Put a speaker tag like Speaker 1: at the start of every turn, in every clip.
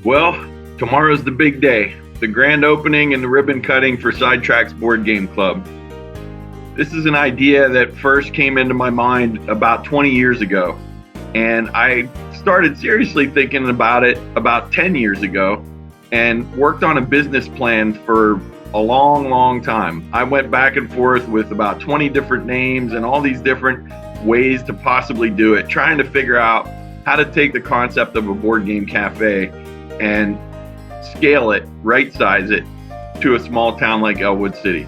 Speaker 1: Well, tomorrow's the big day, the grand opening and the ribbon cutting for Sidetracks Board Game Club. This is an idea that first came into my mind about 20 years ago, and I started seriously thinking about it about 10 years ago and worked on a business plan for a long time. I went back and forth with about 20 different names and all these different ways to possibly do it, trying to figure out how to take the concept of a board game cafe and scale it, right size it to a small town like Elwood City.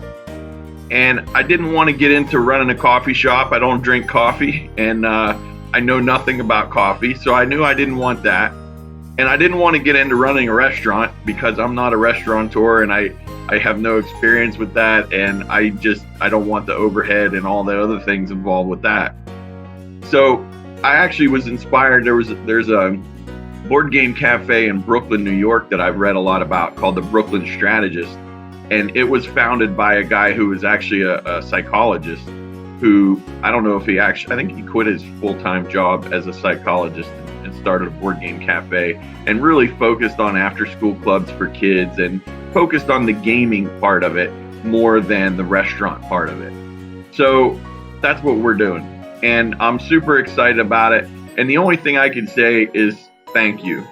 Speaker 1: And I didn't want to get into running a coffee shop. I don't drink coffee, and I know nothing about coffee, so I knew I didn't want that. And I didn't want to get into running a restaurant because I'm not a restaurateur and I have no experience with that, and I don't want the overhead and all the other things involved with that. So I actually was inspired. There's a board game cafe in Brooklyn, New York that I've read a lot about called the Brooklyn Strategist. And it was founded by a guy who was actually a psychologist who, I don't know if I think he quit his full-time job as a psychologist and started a board game cafe and really focused on after-school clubs for kids and focused on the gaming part of it more than the restaurant part of it. So that's what we're doing. And I'm super excited about it. And the only thing I can say is thank you.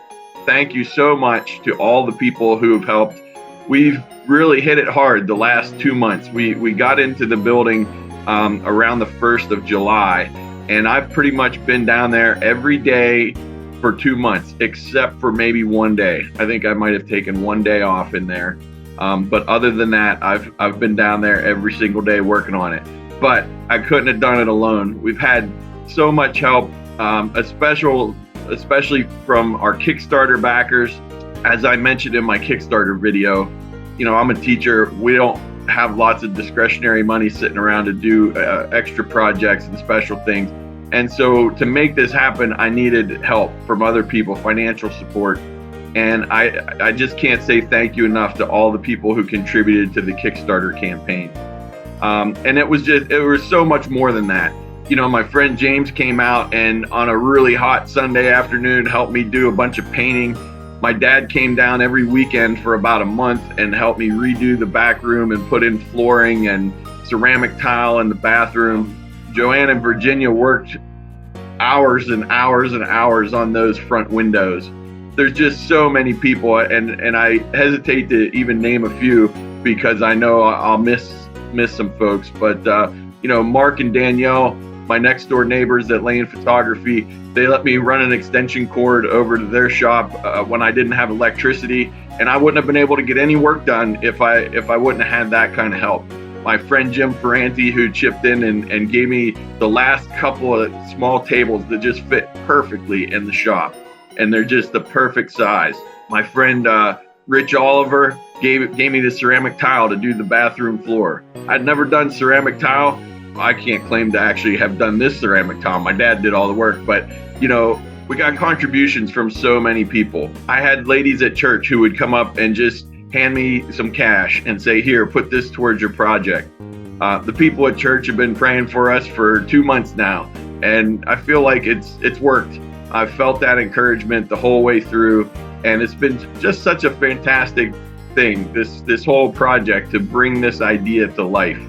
Speaker 1: Thank you so much to all the people who have helped. We've really hit it hard the last 2 months. We got into the building around the 1st of July, and I've pretty much been down there every day for 2 months, except for maybe one day. I think I might have taken one day off in there. But other than that, I've been down there every single day working on it. But I couldn't have done it alone. We've had so much help, especially from our Kickstarter backers. As I mentioned in my Kickstarter video, I'm a teacher. We don't have lots of discretionary money sitting around to do extra projects and special things. And so to make this happen, I needed help from other people, financial support. And I just can't say thank you enough to all the people who contributed to the Kickstarter campaign. And it was so much more than that. My friend James came out and on a really hot Sunday afternoon helped me do a bunch of painting. My dad came down every weekend for about a month and helped me redo the back room and put in flooring and ceramic tile in the bathroom. Joanne and Virginia worked hours and hours and hours on those front windows. There's just so many people, and I hesitate to even name a few because I know I'll miss some folks. But Mark and Danielle, my next door neighbors at Lane Photography, they let me run an extension cord over to their shop when I didn't have electricity, and I wouldn't have been able to get any work done if I wouldn't have had that kind of help. My friend Jim Ferranti, who chipped in and gave me the last couple of small tables that just fit perfectly in the shop, and they're just the perfect size. My friend Rich Oliver gave me the ceramic tile to do the bathroom floor. I'd never done ceramic tile. I can't claim to actually have done this ceramic tile. My dad did all the work, but we got contributions from so many people. I had ladies at church who would come up and just hand me some cash and say, here, put this towards your project. The people at church have been praying for us for 2 months now, and I feel like it's worked. I've felt that encouragement the whole way through, and it's been just such a fantastic thing, this whole project, to bring this idea to life.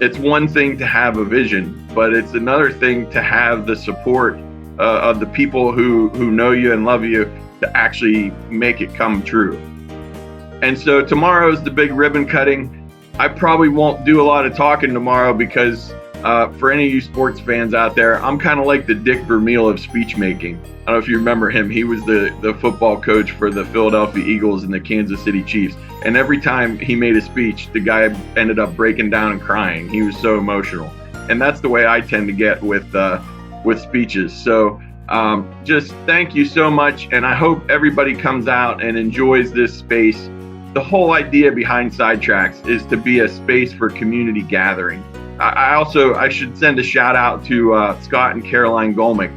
Speaker 1: It's one thing to have a vision, but it's another thing to have the support of the people who know you and love you to actually make it come true. And so tomorrow's the big ribbon cutting. I probably won't do a lot of talking tomorrow because for any of you sports fans out there, I'm kind of like the Dick Vermeil of speech making. I don't know if you remember him. He was the football coach for the Philadelphia Eagles and the Kansas City Chiefs. And every time he made a speech, the guy ended up breaking down and crying. He was so emotional. And that's the way I tend to get with speeches. So just thank you so much. And I hope everybody comes out and enjoys this space. The whole idea behind Sidetracks is to be a space for community gathering. I should send a shout out to Scott and Caroline Golmick.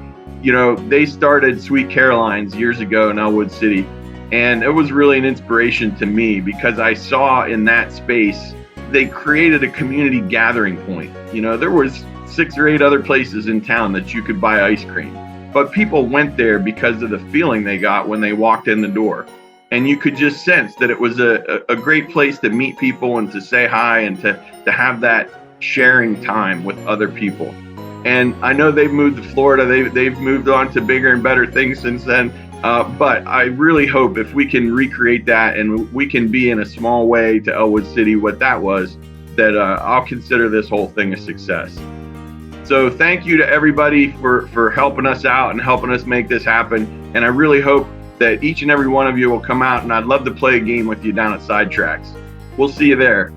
Speaker 1: They started Sweet Caroline's years ago in Elwood City, and it was really an inspiration to me because I saw in that space they created a community gathering point. There was 6 or 8 other places in town that you could buy ice cream, but people went there because of the feeling they got when they walked in the door. and you could just sense that it was a great place to meet people and to say hi and to have that sharing time with other people. And I know they've moved to Florida. They've moved on to bigger and better things since then. But I really hope if we can recreate that and we can be in a small way to Elwood City what that was, that I'll consider this whole thing a success. So thank you to everybody for helping us out and helping us make this happen. And I really hope that each and every one of you will come out, and I'd love to play a game with you down at Sidetracks. We'll see you there.